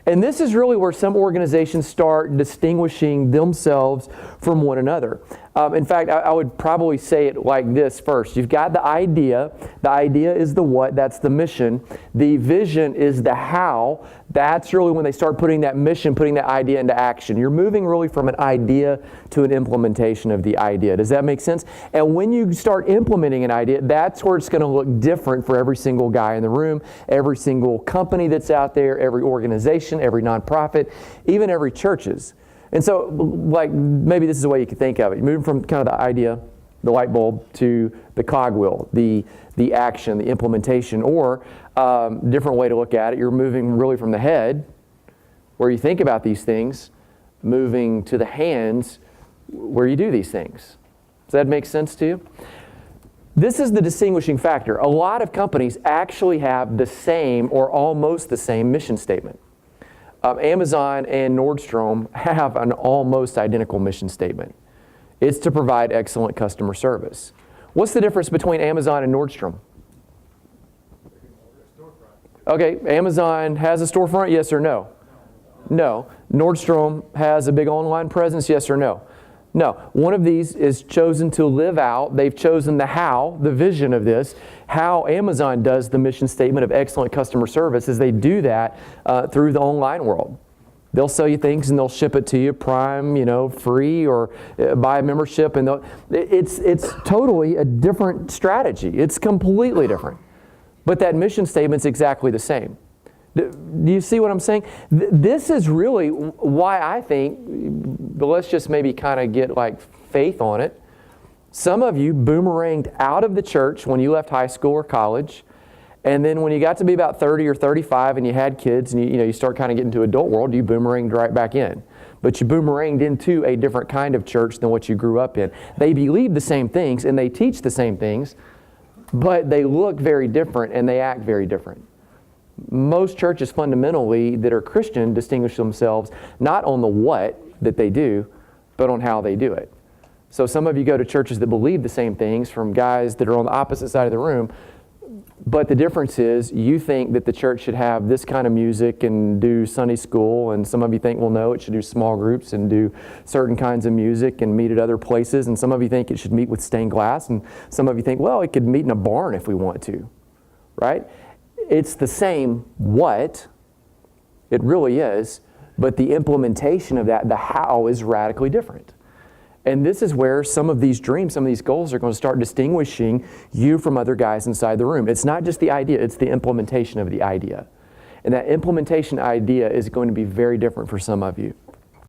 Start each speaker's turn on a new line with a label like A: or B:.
A: And this is really where some organizations start distinguishing themselves from one another. In fact, I would probably say it like this first. You've got the idea. The idea is the what. That's the mission. The vision is the how. That's really when they start putting that mission, putting that idea into action. You're moving really from an idea to an implementation of the idea. Does that make sense? And when you start implementing an idea, that's where it's going to look different for every single guy in the room, every single company that's out there, every organization, every nonprofit, even every churches. And so, like, maybe this is the way you could think of it. You're moving from kind of the idea, the light bulb, to the cogwheel, the action, the implementation, or different way to look at it, you're moving really from the head, where you think about these things, moving to the hands, where you do these things. Does that make sense to you? This is the distinguishing factor. A lot of companies actually have the same or almost the same mission statement. Amazon and Nordstrom have an almost identical mission statement. It's to provide excellent customer service. What's the difference between Amazon and Nordstrom? Okay, Amazon has a storefront, yes or no? No. Nordstrom has a big online presence, yes or no? No. One of these is chosen to live out. They've chosen the how, the vision of this. How Amazon does the mission statement of excellent customer service is they do that through the online world. They'll sell you things and they'll ship it to you Prime, free, or buy a membership. And it's totally a different strategy. It's completely different. But that mission statement's exactly the same. Do you see what I'm saying? This is really why I think, but let's just maybe kind of get like faith on it. Some of you boomeranged out of the church when you left high school or college, and then when you got to be about 30 or 35 and you had kids and you start kind of getting to adult world, you boomeranged right back in. But you boomeranged into a different kind of church than what you grew up in. They believe the same things and they teach the same things, but they look very different and they act very different. Most churches fundamentally that are Christian distinguish themselves not on the what that they do, but on how they do it. So some of you go to churches that believe the same things from guys that are on the opposite side of the room, but the difference is you think that the church should have this kind of music and do Sunday school, and some of you think, well, no, it should do small groups and do certain kinds of music and meet at other places, and some of you think it should meet with stained glass, and some of you think, well, it could meet in a barn if we want to, right? It's the same what, it really is, but the implementation of that, the how, is radically different. And this is where some of these dreams, some of these goals are going to start distinguishing you from other guys inside the room. It's not just the idea, it's the implementation of the idea. And that implementation idea is going to be very different for some of you.